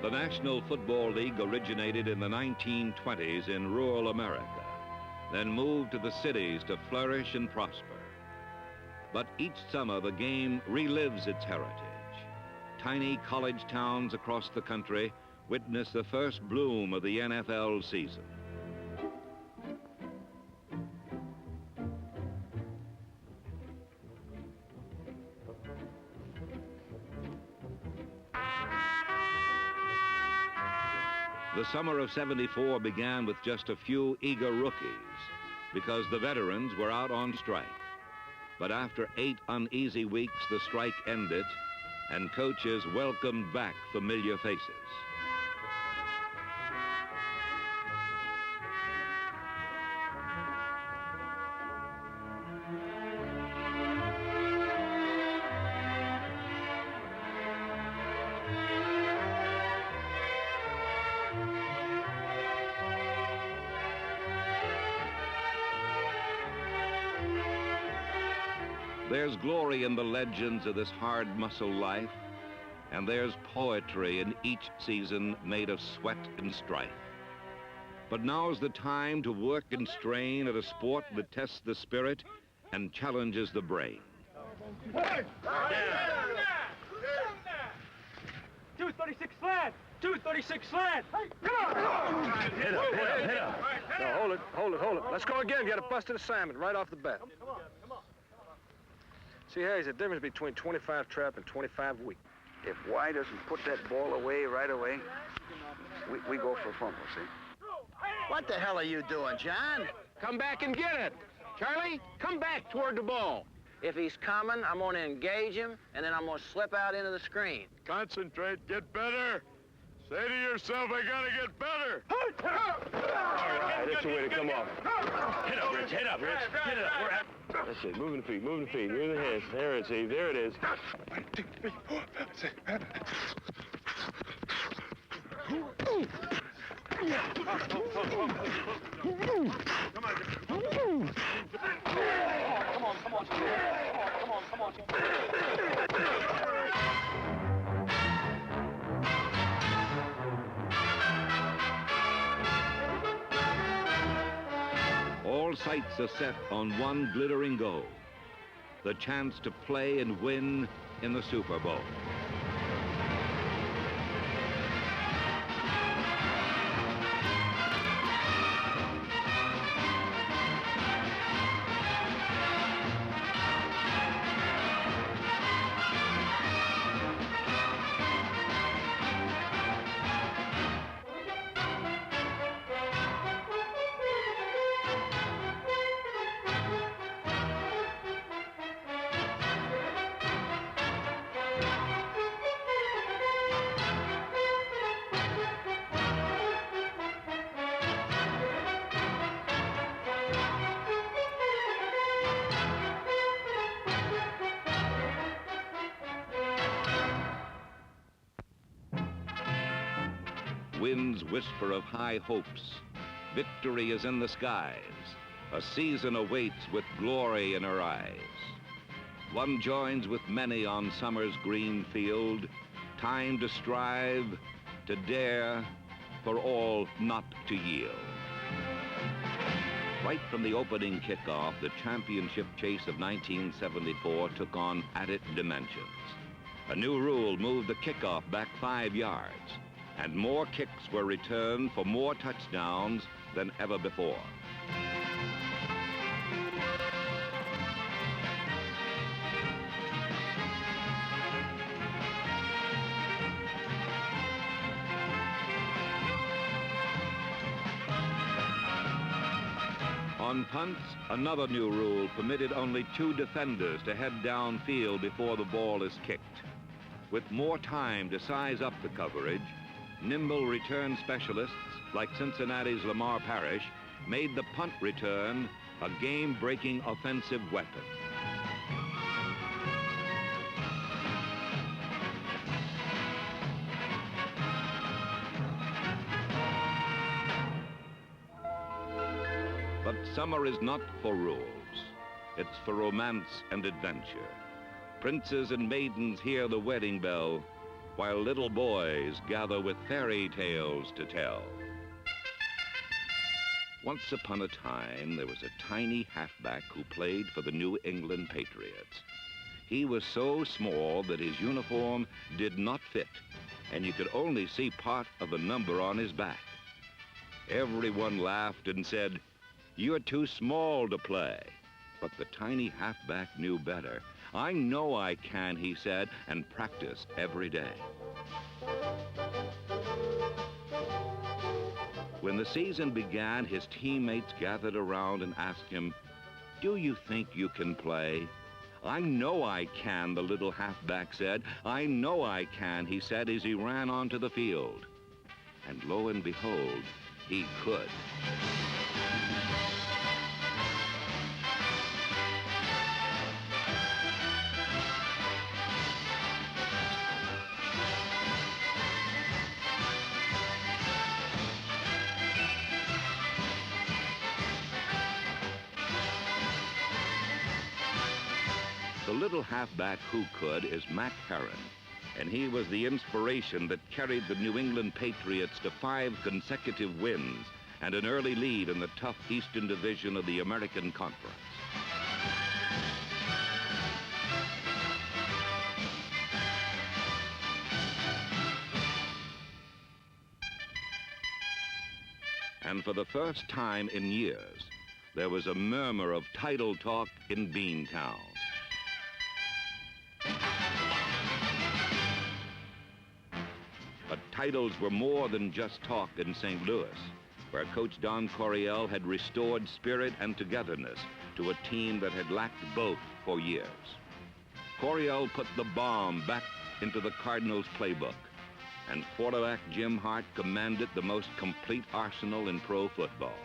The National Football League originated in the 1920s in rural America, then moved to the cities to flourish and prosper. But each summer, the game relives its heritage. Tiny college towns across the country witness the first bloom of the NFL season. The summer of '74 began with just a few eager rookies because the veterans were out on strike. But after 8 uneasy weeks, the strike ended and coaches welcomed back familiar faces. There's glory in the legends of this hard muscle life, and there's poetry in each season made of sweat and strife. But now's the time to work and strain at a sport that tests the spirit and challenges the brain. 236 slant! 236 slant! Hey, come on! Hit up. No, hold it. Let's go again. You got a busted assignment right off the bat. Come on. See, Hayes, the difference between 25 trap and 25 weak. If Y doesn't put that ball away right away, we go for a fumble, see? What the hell are you doing, John? Come back and get it. Charlie, come back toward the ball. If he's coming, I'm going to engage him, and then I'm going to slip out into the screen. Concentrate, get better. Say to yourself, I gotta get better. All right, that's the way to come off. Hit up, Rich. Hit up. That's it. Moving the feet. You're in the hands. There it is, Steve. There it is. 1, 2, 3, 4, 5, 6, 7. Come on. All sights are set on one glittering goal, the chance to play and win in the Super Bowl. Winds whisper of high hopes. Victory is in the skies. A season awaits with glory in her eyes. One joins with many on summer's green field. Time to strive, to dare, for all not to yield. Right from the opening kickoff, the championship chase of 1974 took on added dimensions. A new rule moved the kickoff back 5 yards, and more kicks were returned for more touchdowns than ever before. On punts, another new rule permitted only 2 defenders to head downfield before the ball is kicked. With more time to size up the coverage, nimble return specialists like Cincinnati's Lamar Parrish made the punt return a game-breaking offensive weapon. But summer is not for rules. It's for romance and adventure. Princes and maidens hear the wedding bell, while little boys gather with fairy tales to tell. Once upon a time, there was a tiny halfback who played for the New England Patriots. He was so small that his uniform did not fit, and you could only see part of the number on his back. Everyone laughed and said, "You're too small to play." But the tiny halfback knew better. "I know I can," he said, and practiced every day. When the season began, his teammates gathered around and asked him, "Do you think you can play?" "I know I can," the little halfback said. "I know I can," he said as he ran onto the field. And lo and behold, he could. The little halfback who could is Mac Herron, and he was the inspiration that carried the New England Patriots to 5 consecutive wins and an early lead in the tough Eastern Division of the American Conference. And for the first time in years, there was a murmur of title talk in Beantown. But titles were more than just talk in St. Louis, where Coach Don Coryell had restored spirit and togetherness to a team that had lacked both for years. Coryell put the bomb back into the Cardinals' playbook, and quarterback Jim Hart commanded the most complete arsenal in pro football.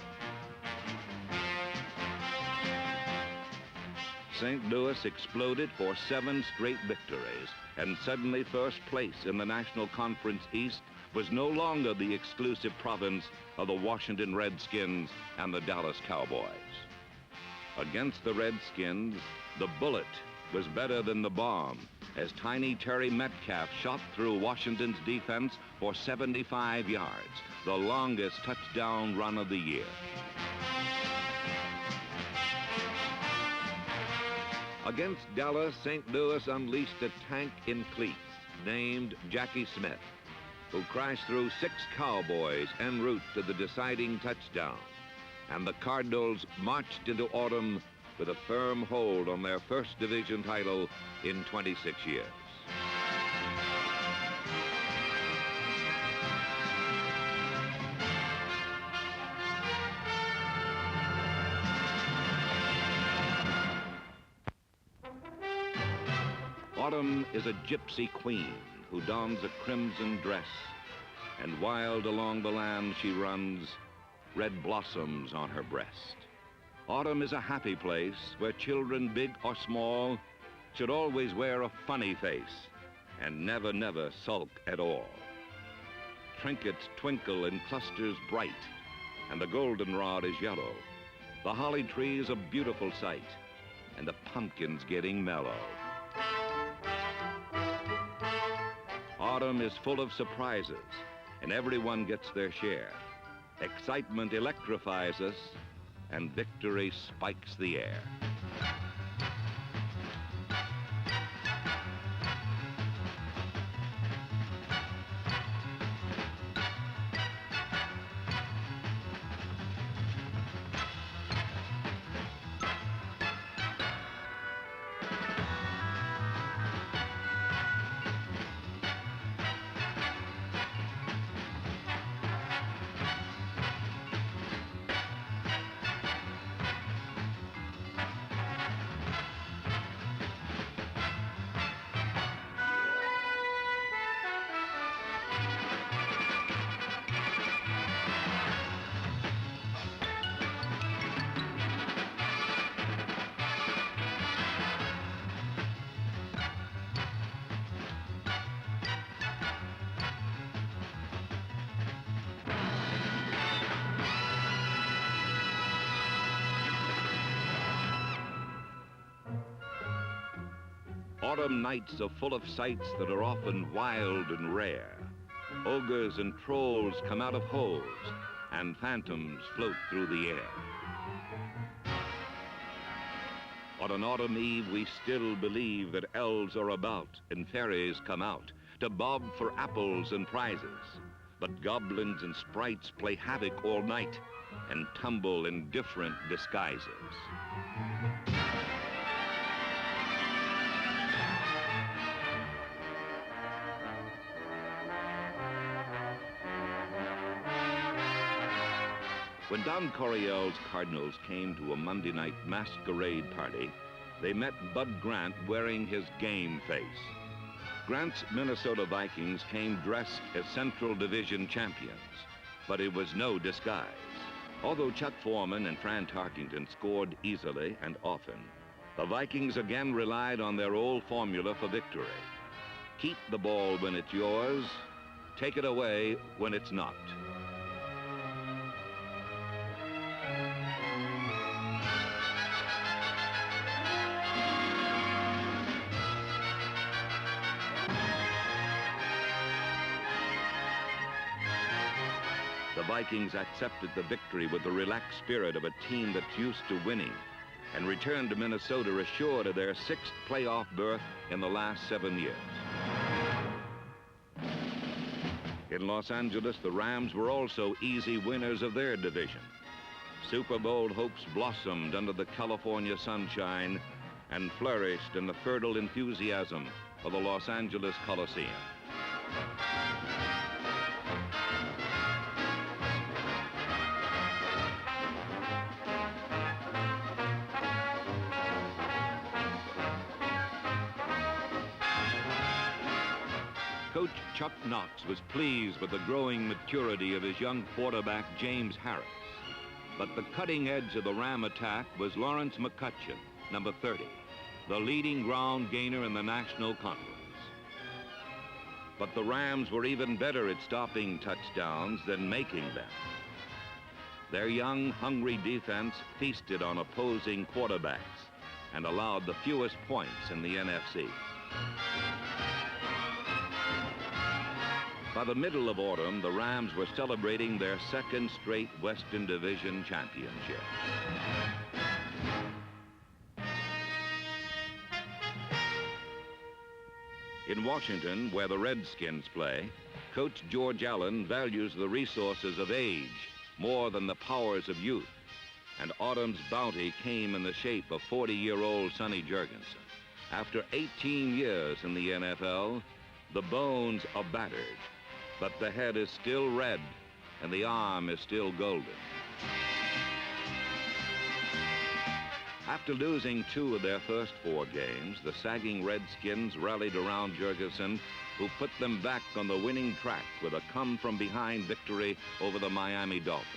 St. Louis exploded for 7 straight victories, and suddenly first place in the National Conference East was no longer the exclusive province of the Washington Redskins and the Dallas Cowboys. Against the Redskins, the bullet was better than the bomb, as tiny Terry Metcalf shot through Washington's defense for 75 yards, the longest touchdown run of the year. Against Dallas, St. Louis unleashed a tank in cleats named Jackie Smith, who crashed through 6 Cowboys en route to the deciding touchdown. And the Cardinals marched into autumn with a firm hold on their first division title in 26 years. Autumn is a gypsy queen who dons a crimson dress, and wild along the land she runs, red blossoms on her breast. Autumn is a happy place where children, big or small, should always wear a funny face and never, never sulk at all. Trinkets twinkle in clusters bright, and the goldenrod is yellow. The holly tree is a beautiful sight, and the pumpkin's getting mellow. Autumn is full of surprises, and everyone gets their share. Excitement electrifies us, and victory spikes the air. Autumn nights are full of sights that are often wild and rare. Ogres and trolls come out of holes, and phantoms float through the air. On an autumn eve, we still believe that elves are about and fairies come out to bob for apples and prizes. But goblins and sprites play havoc all night and tumble in different disguises. When Don Coryell's Cardinals came to a Monday night masquerade party, they met Bud Grant wearing his game face. Grant's Minnesota Vikings came dressed as Central Division champions, but it was no disguise. Although Chuck Foreman and Fran Tarkington scored easily and often, the Vikings again relied on their old formula for victory. Keep the ball when it's yours, take it away when it's not. The Vikings accepted the victory with the relaxed spirit of a team that's used to winning and returned to Minnesota assured of their 6th playoff berth in the last 7 years. In Los Angeles, the Rams were also easy winners of their division. Super Bowl hopes blossomed under the California sunshine and flourished in the fertile enthusiasm of the Los Angeles Coliseum. Coach Chuck Knox was pleased with the growing maturity of his young quarterback, James Harris. But the cutting edge of the Ram attack was Lawrence McCutcheon, number 30, the leading ground gainer in the National Conference. But the Rams were even better at stopping touchdowns than making them. Their young, hungry defense feasted on opposing quarterbacks and allowed the fewest points in the NFC. By the middle of autumn, the Rams were celebrating their 2nd straight Western Division championship. In Washington, where the Redskins play, Coach George Allen values the resources of age more than the powers of youth, and autumn's bounty came in the shape of 40-year-old Sonny Jurgensen. After 18 years in the NFL, the bones are battered, but the head is still red and the arm is still golden. After losing 2 of their first 4 games, the sagging Redskins rallied around Jurgensen, who put them back on the winning track with a come-from-behind victory over the Miami Dolphins.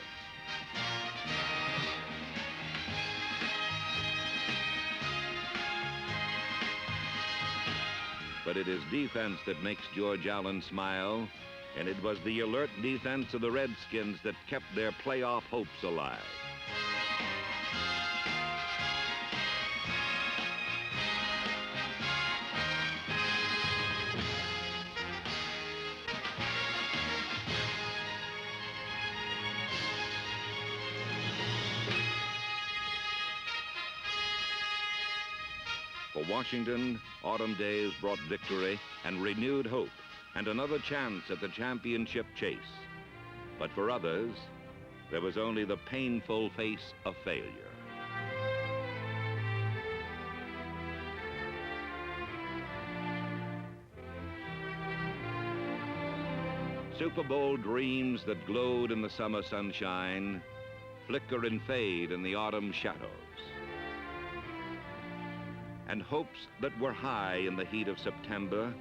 But it is defense that makes George Allen smile, and it was the alert defense of the Redskins that kept their playoff hopes alive. For Washington, autumn days brought victory and renewed hope and another chance at the championship chase. But for others, there was only the painful face of failure. Super Bowl dreams that glowed in the summer sunshine flicker and fade in the autumn shadows. And hopes that were high in the heat of September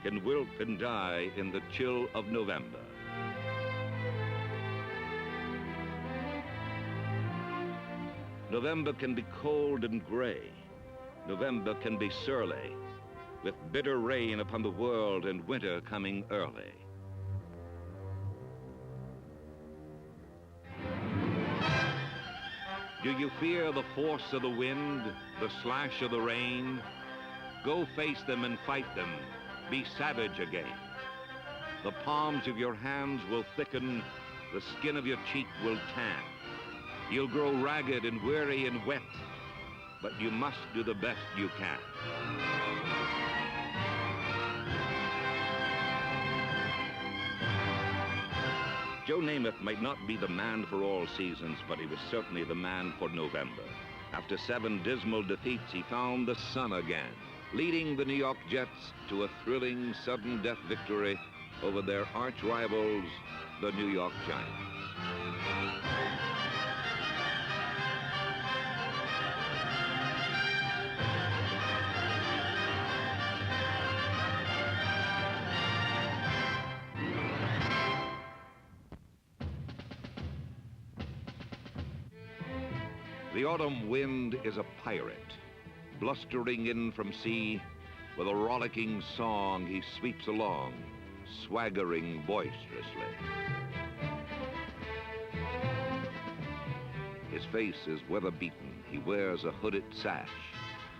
can wilt and die in the chill of November. November can be cold and gray. November can be surly, with bitter rain upon the world and winter coming early. Do you fear the force of the wind, the slash of the rain? Go face them and fight them. Be savage again. The palms of your hands will thicken. The skin of your cheek will tan. You'll grow ragged and weary and wet, but you must do the best you can. Joe Namath might not be the man for all seasons, but he was certainly the man for November. After 7 dismal defeats, he found the sun again, leading the New York Jets to a thrilling sudden death victory over their arch rivals, the New York Giants. The autumn wind is a pirate, blustering in from sea. With a rollicking song, he sweeps along, swaggering boisterously. His face is weather-beaten. He wears a hooded sash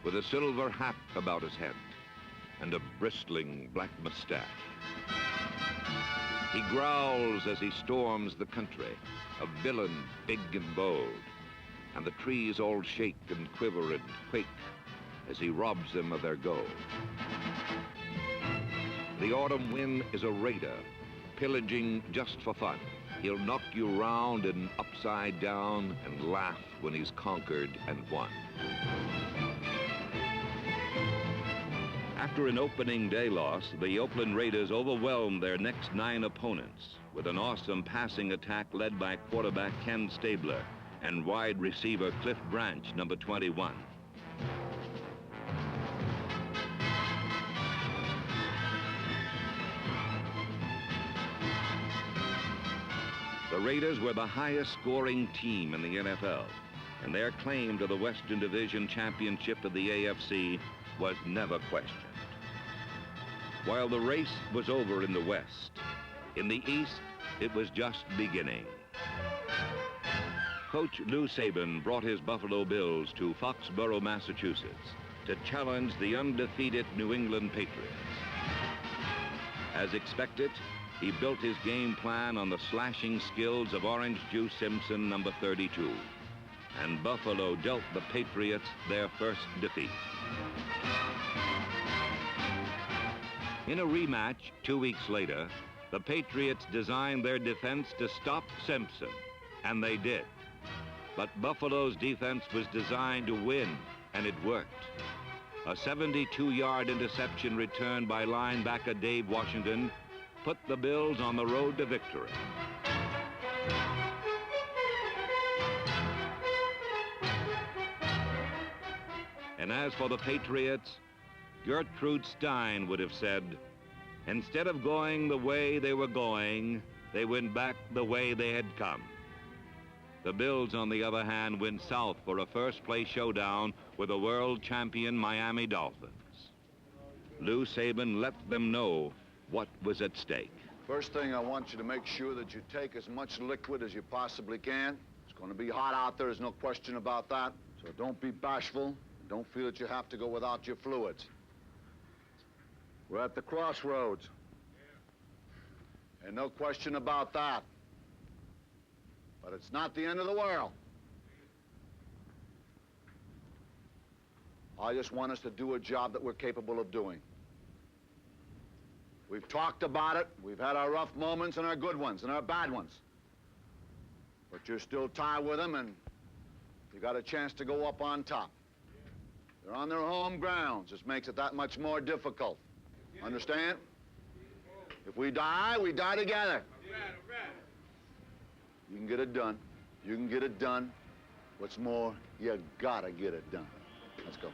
with a silver hat about his head and a bristling black mustache. He growls as he storms the country, a villain big and bold, and the trees all shake and quiver and quake as he robs them of their gold. The autumn wind is a raider, pillaging just for fun. He'll knock you round and upside down and laugh when he's conquered and won. After an opening day loss, the Oakland Raiders overwhelmed their next 9 opponents with an awesome passing attack led by quarterback Ken Stabler and wide receiver Cliff Branch, number 21. The Raiders were the highest scoring team in the NFL, and their claim to the Western Division Championship of the AFC was never questioned. While the race was over in the West, in the East, it was just beginning. Coach Lou Saban brought his Buffalo Bills to Foxborough, Massachusetts, to challenge the undefeated New England Patriots. As expected, he built his game plan on the slashing skills of Orange Juice Simpson, number 32, and Buffalo dealt the Patriots their first defeat. In a rematch 2 weeks later, the Patriots designed their defense to stop Simpson, and they did. But Buffalo's defense was designed to win, and it worked. A 72-yard interception returned by linebacker Dave Washington put the Bills on the road to victory. And as for the Patriots, Gertrude Stein would have said, instead of going the way they were going, they went back the way they had come. The Bills, on the other hand, went south for a first-place showdown with the world champion Miami Dolphins. Lou Saban let them know what was at stake. First thing, I want you to make sure that you take as much liquid as you possibly can. It's going to be hot out there, there's no question about that. So don't be bashful. Don't feel that you have to go without your fluids. We're at the crossroads. And no question about that. But it's not the end of the world. I just want us to do a job that we're capable of doing. We've talked about it. We've had our rough moments and our good ones and our bad ones. But you're still tied with them, and you got a chance to go up on top. They're on their home grounds. This makes it that much more difficult. Understand? If we die together. You can get it done. You can get it done. What's more, you gotta get it done. Let's go.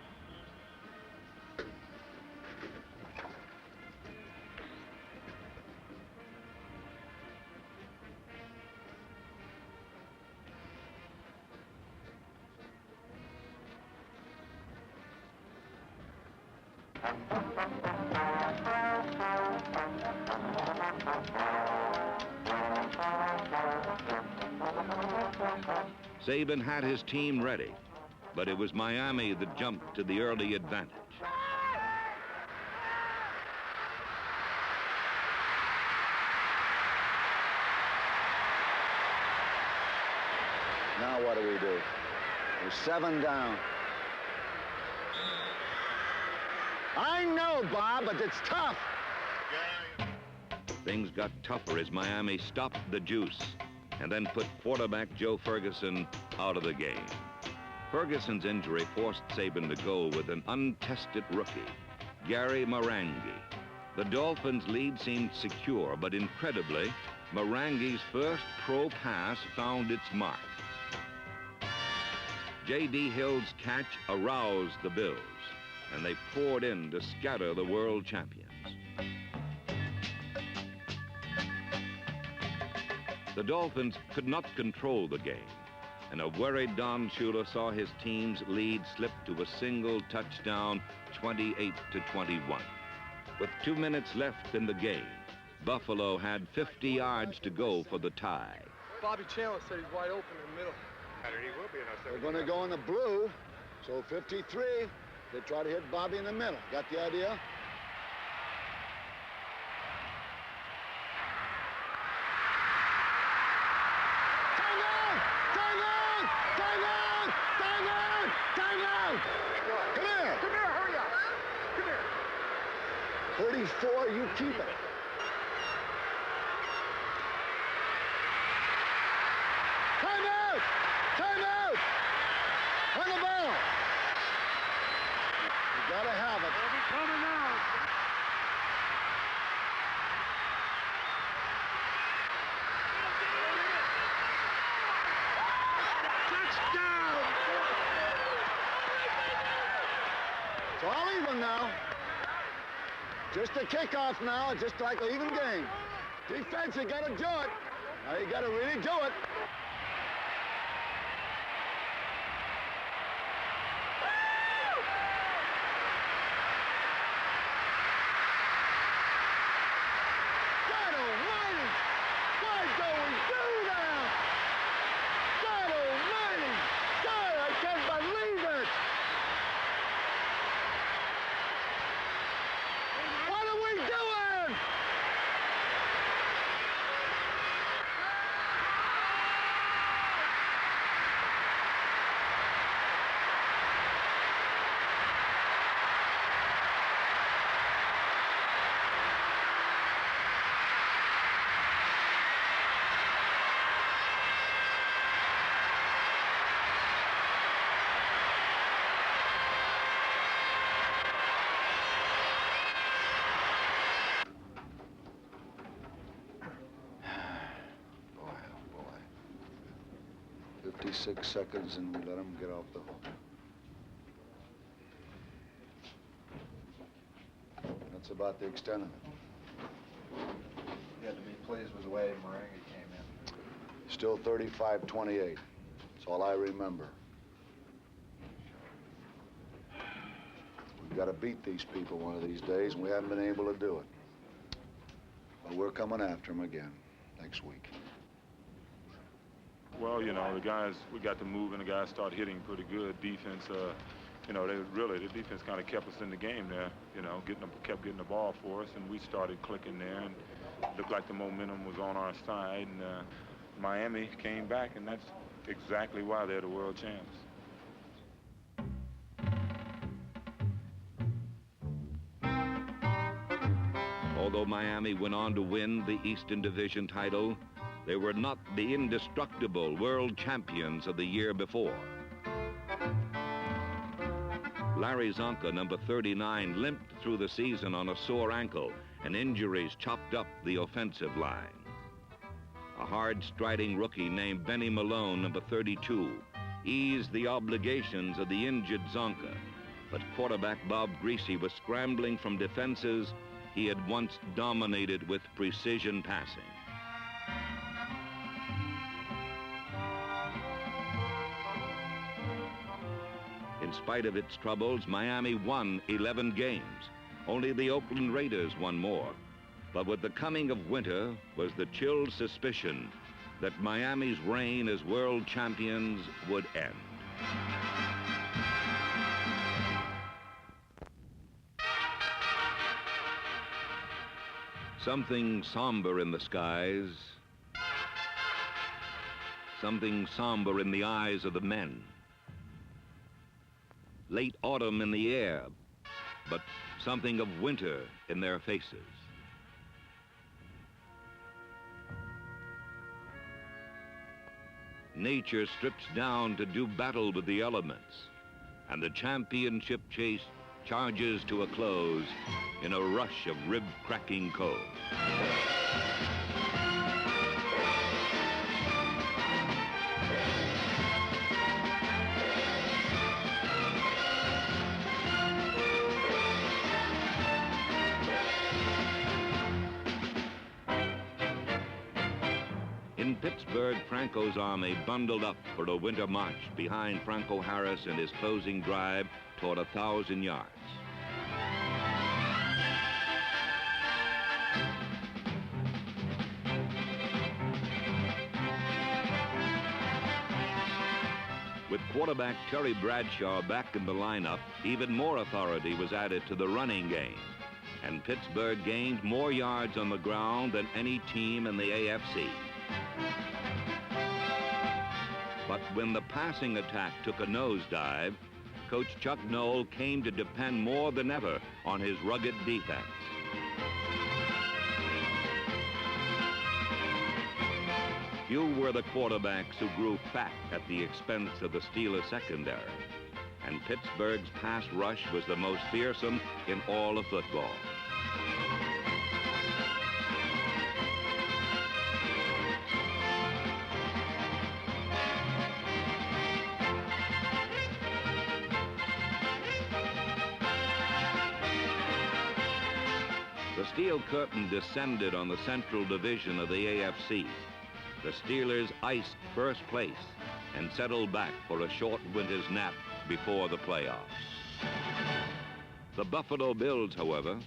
Saban had his team ready, but it was Miami that jumped to the early advantage. what do we do? We're 7 down. I know, Bob, but it's tough. Things got tougher as Miami stopped the juice and then put quarterback Joe Ferguson out of the game. Ferguson's injury forced Saban to go with an untested rookie, Gary Marangi. The Dolphins' lead seemed secure, but incredibly, Marangi's first pro pass found its mark. J.D. Hill's catch aroused the Bills, and they poured in to scatter the world champions. The Dolphins could not control the game, and a worried Don Shula saw his team's lead slip to a single touchdown, 28-21. With 2 minutes left in the game, Buffalo had 50 yards to go for the tie. Bobby Chandler said he's wide open in the middle. They're going to go in the blue, so 53. They try to hit Bobby in the middle. Got the idea? Come here! Come here, hurry up! Come here! 34, you keep it. Time out! Time out! On the ball! You gotta have it. They'll be coming now. Touchdown! It's all even now. Just a kickoff now, just like an even game. Defense, you gotta do it. Now you gotta really do it. God almighty! Why don't we do that? God almighty! God, I can't believe it! What are we doing? Boy, oh boy. 56 seconds and we let him get off the hook. That's about the extent of it. You had to be pleased with the way Marangi came in. Still 35-28. That's all I remember. We've got to beat these people one of these days, and we haven't been able to do it. But we're coming after them again next week. Well, you know, the guys, we got to move and the guys started hitting pretty good. Defense, you know, the defense kind of kept us in the game there, you know, kept getting the ball for us, and we started clicking there, and it looked like the momentum was on our side, and Miami came back, and that's exactly why they're the world champs. Although Miami went on to win the Eastern Division title, they were not the indestructible world champions of the year before. Larry Zonka, number 39, limped through the season on a sore ankle, and injuries chopped up the offensive line. A hard-striding rookie named Benny Malone, number 32, eased the obligations of the injured Zonka, but quarterback Bob Greasy was scrambling from defenses he had once dominated with precision passing. In spite of its troubles, Miami won 11 games. Only the Oakland Raiders won more. But with the coming of winter was the chilled suspicion that Miami's reign as world champions would end. Something somber in the skies, something somber in the eyes of the men. Late autumn in the air, but something of winter in their faces. Nature strips down to do battle with the elements, and the championship chase charges to a close in a rush of rib-cracking cold. In Pittsburgh, Franco's army bundled up for a winter march behind Franco Harris and his closing drive toward 1,000 yards. With quarterback Terry Bradshaw back in the lineup, even more authority was added to the running game, and Pittsburgh gained more yards on the ground than any team in the AFC. But when the passing attack took a nosedive, Coach Chuck Noll came to depend more than ever on his rugged defense. Few were the quarterbacks who grew fat at the expense of the Steelers secondary, and Pittsburgh's pass rush was the most fearsome in all of football. The steel curtain descended on the Central Division of the AFC. The Steelers iced first place and settled back for a short winter's nap before the playoffs. The Buffalo Bills, however,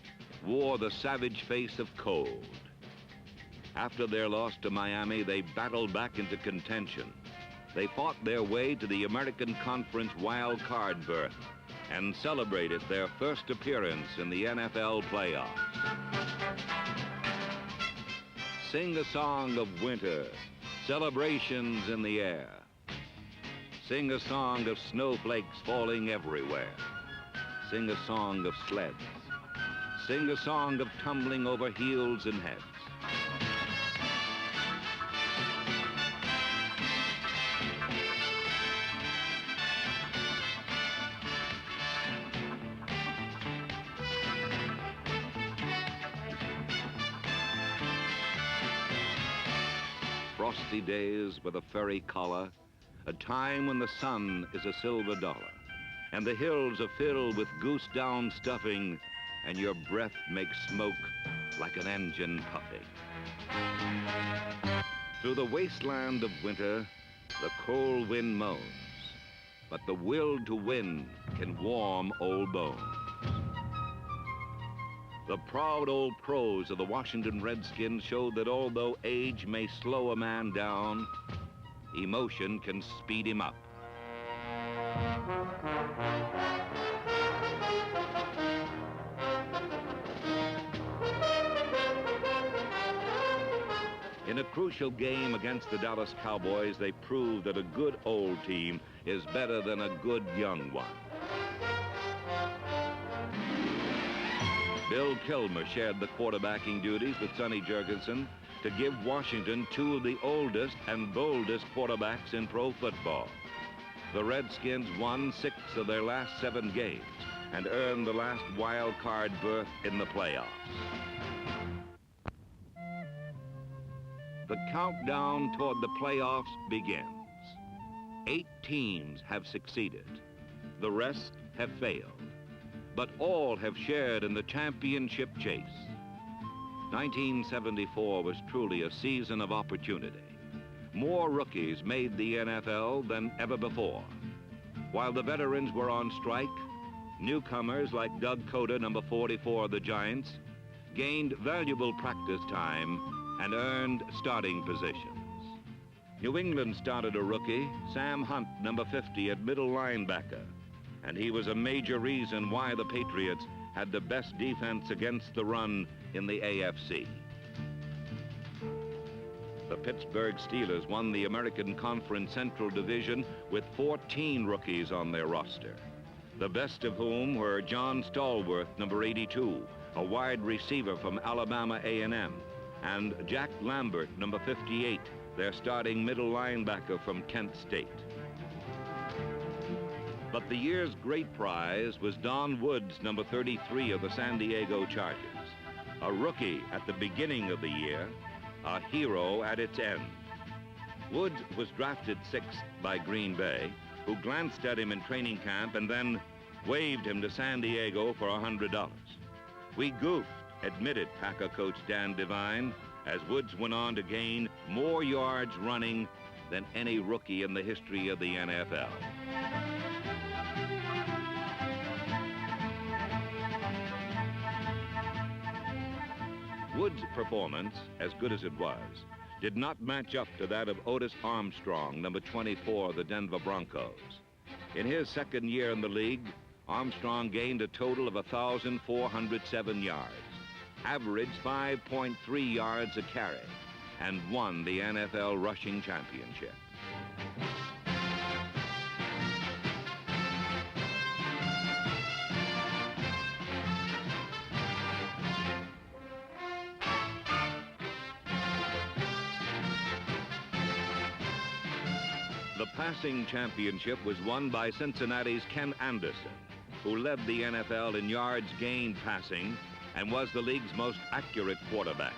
wore the savage face of cold. After their loss to Miami, they battled back into contention. They fought their way to the American Conference wild card berth and celebrated their first appearance in the NFL playoffs. Sing a song of winter, celebrations in the air. Sing a song of snowflakes falling everywhere. Sing a song of sleds. Sing a song of tumbling over heels and heads. Frosty days with a furry collar, a time when the sun is a silver dollar, and the hills are filled with goose down stuffing, and your breath makes smoke like an engine puffing. Through the wasteland of winter, the cold wind moans, but the will to win can warm old bones. The proud old pros of the Washington Redskins showed that although age may slow a man down, emotion can speed him up. In a crucial game against the Dallas Cowboys, they proved that a good old team is better than a good young one. Bill Kilmer shared the quarterbacking duties with Sonny Jurgensen to give Washington two of the oldest and boldest quarterbacks in pro football. The Redskins won 6 of their last 7 games and earned the last wild card berth in the playoffs. The countdown toward the playoffs begins. 8 teams have succeeded. The rest have failed. But all have shared in the championship chase. 1974 was truly a season of opportunity. More rookies made the NFL than ever before. While the veterans were on strike, newcomers like Doug Cota, number 44 of the Giants, gained valuable practice time and earned starting positions. New England started a rookie, Sam Hunt, number 50 at middle linebacker, and he was a major reason why the Patriots had the best defense against the run in the AFC. The Pittsburgh Steelers won the American Conference Central Division with 14 rookies on their roster, the best of whom were John Stallworth, number 82, a wide receiver from Alabama A&M, and Jack Lambert, number 58, their starting middle linebacker from Kent State. But the year's great prize was Don Woods, number 33 of the San Diego Chargers, a rookie at the beginning of the year, a hero at its end. Woods was drafted 6th by Green Bay, who glanced at him in training camp and then waved him to San Diego for $100. We goofed, admitted Packer coach Dan Devine, as Woods went on to gain more yards running than any rookie in the history of the NFL. Woods' performance, as good as it was, did not match up to that of Otis Armstrong, number 24 of the Denver Broncos. In his second year in the league, Armstrong gained a total of 1,407 yards, averaged 5.3 yards a carry, and won the NFL rushing championship. The passing championship was won by Cincinnati's Ken Anderson, who led the NFL in yards gained passing and was the league's most accurate quarterback.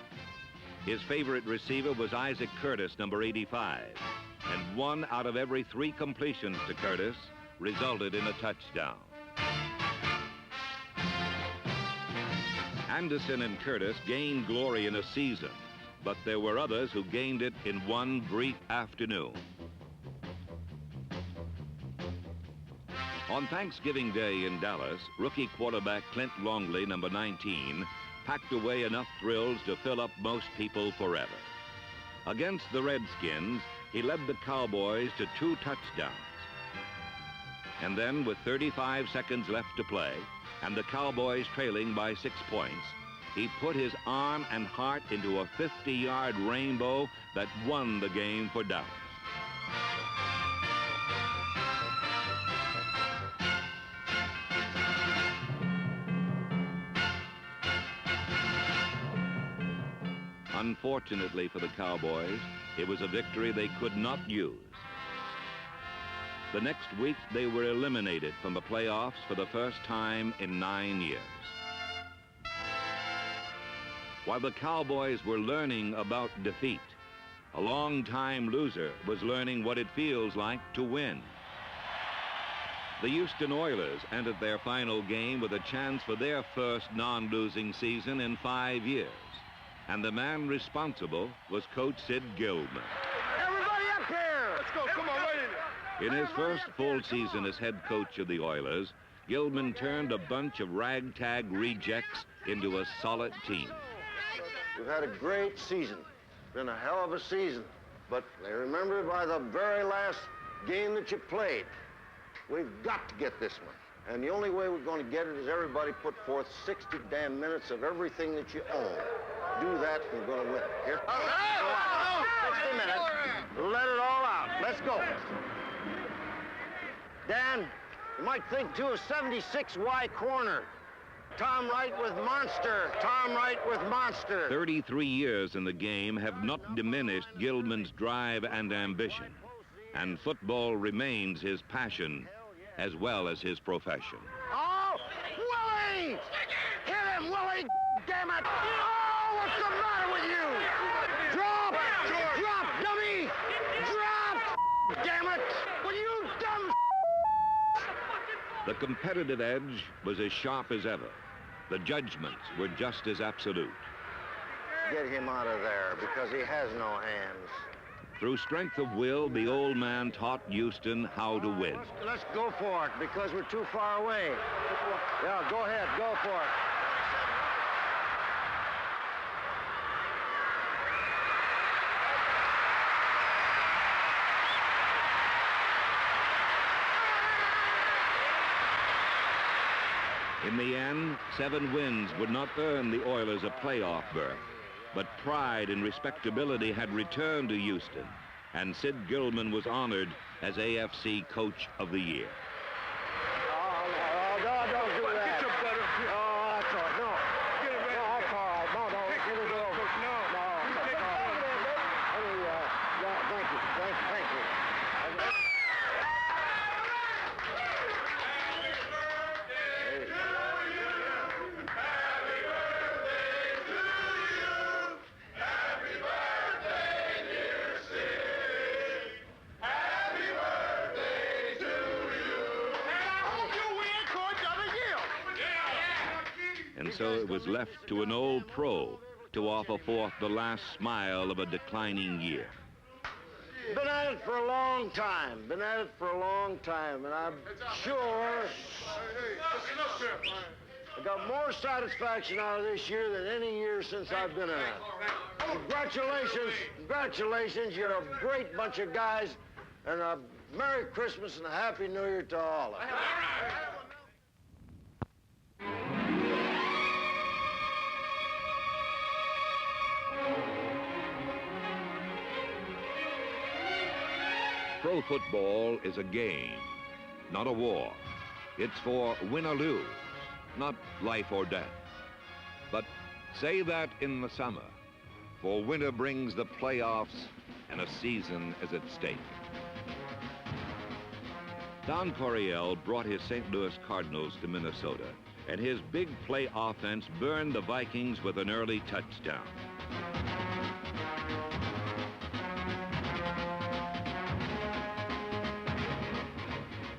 His favorite receiver was Isaac Curtis, number 85, and 1 out of every 3 completions to Curtis resulted in a touchdown. Anderson and Curtis gained glory in a season, but there were others who gained it in one brief afternoon. On Thanksgiving Day in Dallas, rookie quarterback Clint Longley, number 19, packed away enough thrills to fill up most people forever. Against the Redskins, he led the Cowboys to 2 touchdowns. And then, with 35 seconds left to play, and the Cowboys trailing by 6 points, he put his arm and heart into a 50-yard rainbow that won the game for Dallas. Unfortunately for the Cowboys, it was a victory they could not use. The next week, they were eliminated from the playoffs for the first time in 9 years. While the Cowboys were learning about defeat, a long-time loser was learning what it feels like to win. The Houston Oilers entered their final game with a chance for their first non-losing season in 5 years. And the man responsible was Coach Sid Gilman. Everybody up here! Let's go, come on, wait in his first full season as head coach of the Oilers, Gilman turned a bunch of ragtag rejects into a solid team. We've had a great season. Been a hell of a season. But they remember by the very last game that you played. We've got to get this one. And the only way we're going to get it is everybody put forth 60 damn minutes of everything that you own. Do that, and you're going to win. Here. All right. 60 minutes. Let it all out. Let's go. Dan, you might think, too, of 76Y corner. Tom Wright with monster. Tom Wright with monster. 33 years in the game have not diminished Gilman's drive and ambition. And football remains his passion as well as his profession. Oh, Willie! Hit him, Willie! Damn it! Oh, what's the matter with you? Drop! Drop, dummy! Drop! Damn it! Will you dumb? The competitive edge was as sharp as ever. The judgments were just as absolute. Get him out of there, because he has no hands. Through strength of will, the old man taught Houston how to win. Let's go for it, because we're too far away. Yeah, go ahead, go for it. In the end, 7 wins would not earn the Oilers a playoff berth, But pride and respectability had returned to Houston, and Sid Gilman was honored as AFC Coach of the Year. And so it was left to an old pro to offer forth the last smile of a declining year. Been at it for a long time, and I'm sure I got more satisfaction out of this year than any year since I've been in it. Congratulations, you're a great bunch of guys, and a Merry Christmas and a Happy New Year to all of you. Pro football is a game, not a war. It's for win or lose, not life or death. But say that in the summer, for winter brings the playoffs and a season is at stake. Don Coryell brought his St. Louis Cardinals to Minnesota, and his big play offense burned the Vikings with an early touchdown.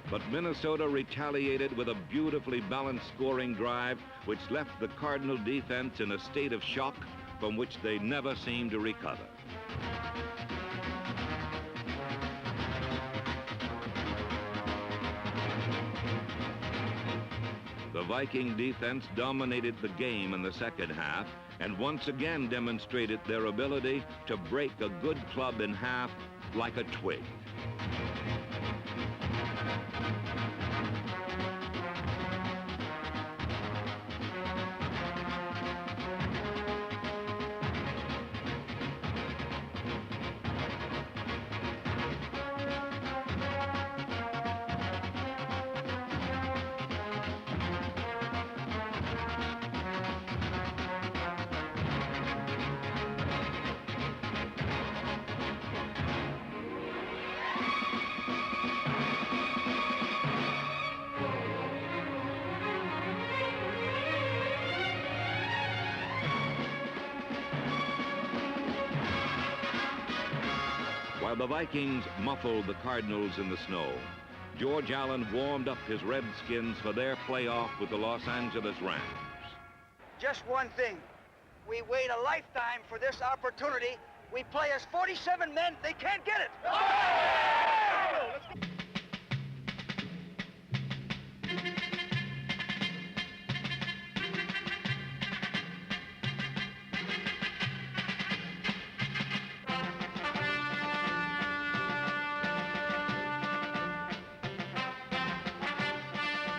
But Minnesota retaliated with a beautifully balanced scoring drive, which left the Cardinal defense in a state of shock from which they never seemed to recover. The Viking defense dominated the game in the second half and once again demonstrated their ability to break a good club in half like a twig. While the Vikings muffled the Cardinals in the snow, George Allen warmed up his Redskins for their playoff with the Los Angeles Rams. Just one thing. We wait a lifetime for this opportunity. We play as 47 men. They can't get it.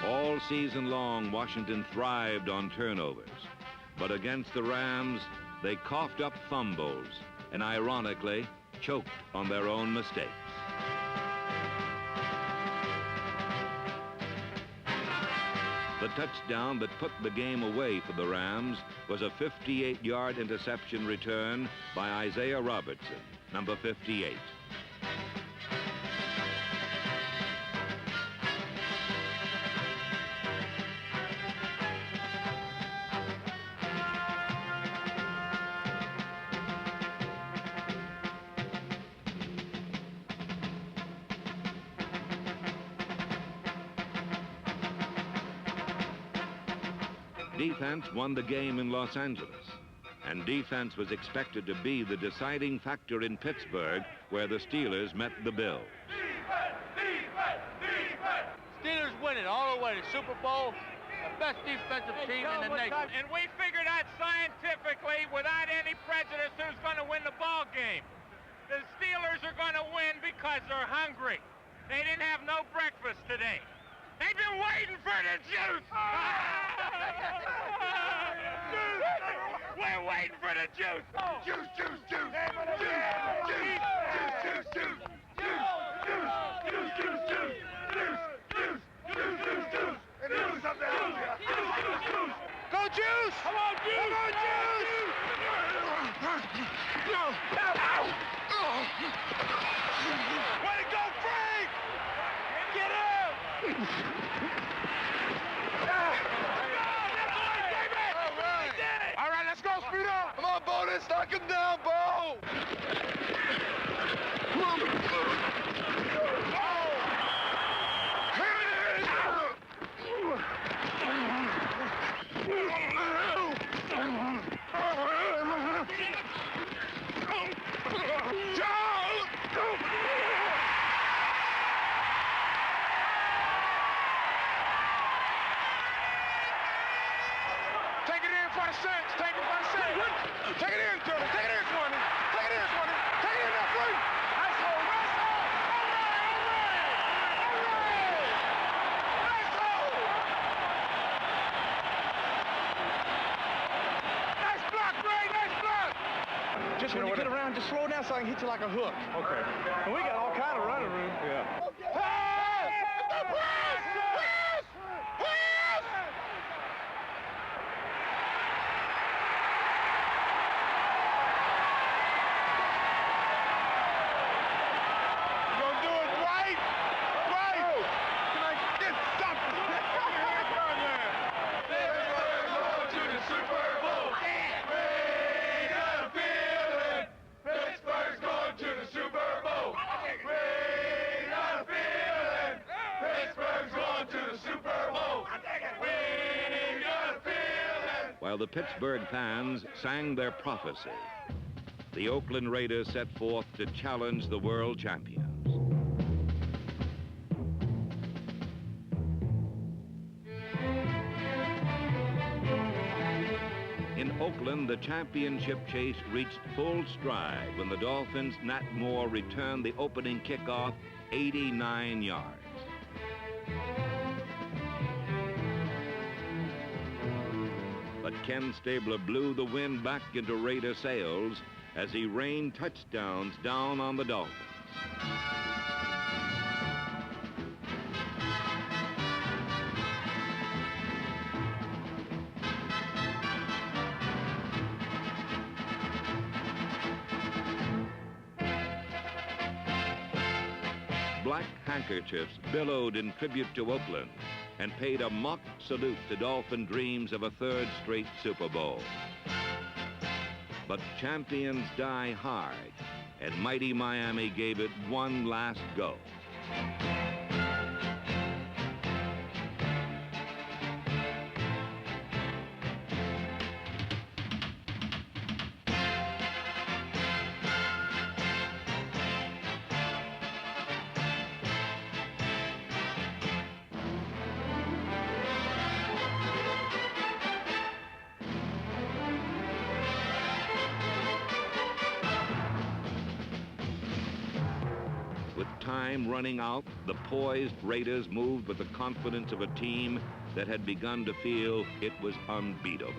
All season long, Washington thrived on turnovers. But against the Rams, they coughed up fumbles and, ironically, choked on their own mistakes. The touchdown that put the game away for the Rams was a 58-yard interception return by Isaiah Robertson, number 58. Defense won the game in Los Angeles, and defense was expected to be the deciding factor in Pittsburgh, where the Steelers met the Bills. Steelers win it all the way to Super Bowl, the best defensive team in the nation. And we figured out scientifically, without any prejudice, who's going to win the ball game. The Steelers are going to win because they're hungry. They didn't have no breakfast today. They've been waiting for the juice. We're waiting for for the juice. Juice, juice, juice. Name of the juice, juice, juice, juice, juice, juice, juice, juice, juice, juice, juice, juice, up the house here. Go Juice! Come on, Juice! Come on, Juice! Way to go, Frank! Get out! All right, let's go, speed up! Come on, Bo, let's knock him down, Bo! Take it in for the six. Take it for the six. Take it in, Turner. Take it in, 20. Take it in, 20. Take it in, that three. Nice hole. Nice hole. All right, all right. All right. Nice hole. Nice block, Ray. Nice block. Just when you get around, just slow down so I can hit you like a hook. Okay. And we got all kind of running room. Yeah. While the Pittsburgh fans sang their prophecy, the Oakland Raiders set forth to challenge the world champions. In Oakland, the championship chase reached full stride when the Dolphins' Nat Moore returned the opening kickoff 89 yards. But Ken Stabler blew the wind back into Raider sails as he rained touchdowns down on the Dolphins. Black handkerchiefs billowed in tribute to Oakland and paid a mock salute to Dolphin dreams of a third straight Super Bowl. But champions die hard, and mighty Miami gave it one last go. With time running out, the poised Raiders moved with the confidence of a team that had begun to feel it was unbeatable.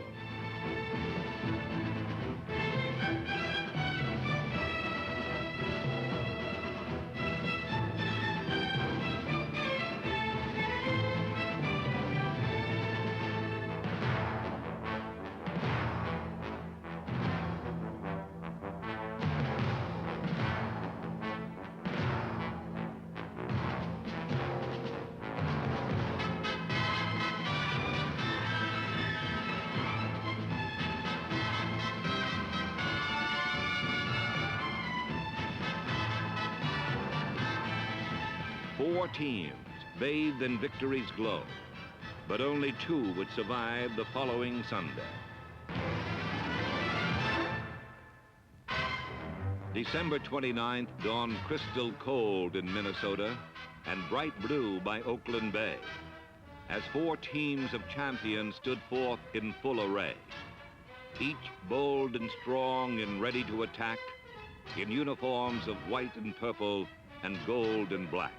Four teams bathed in victory's glow, but only two would survive the following Sunday. December 29th dawned crystal cold in Minnesota and bright blue by Oakland Bay, as four teams of champions stood forth in full array, each bold and strong and ready to attack, in uniforms of white and purple and gold and black.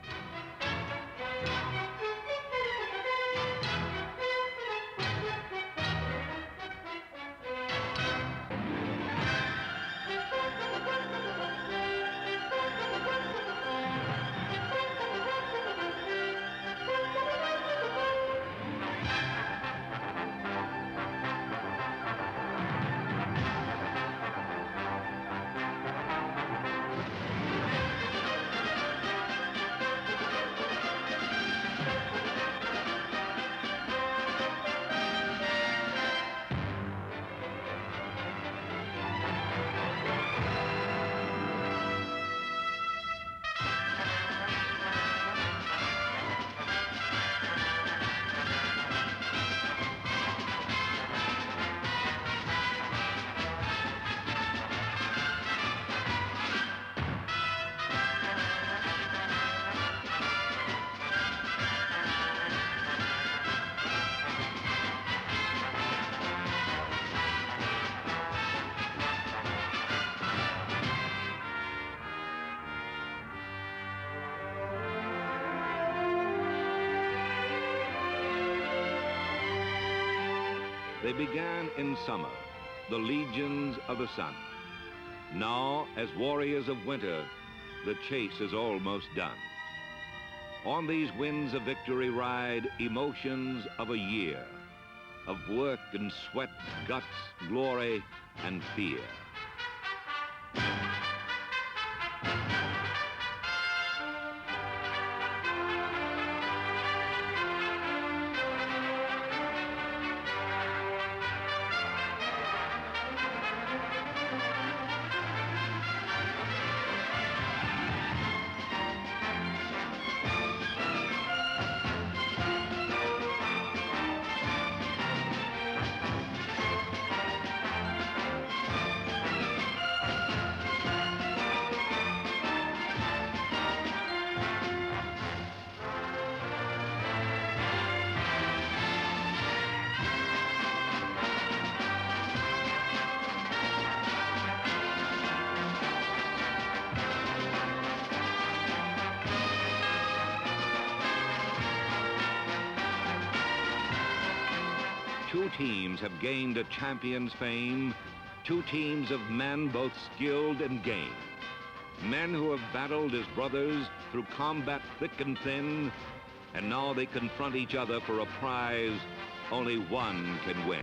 They began in summer, the legions of the sun. Now, as warriors of winter, the chase is almost done. On these winds of victory ride emotions of a year, of work and sweat, guts, glory, and fear. Two teams have gained a champion's fame, two teams of men both skilled and game. Men who have battled as brothers through combat thick and thin, and now they confront each other for a prize only one can win.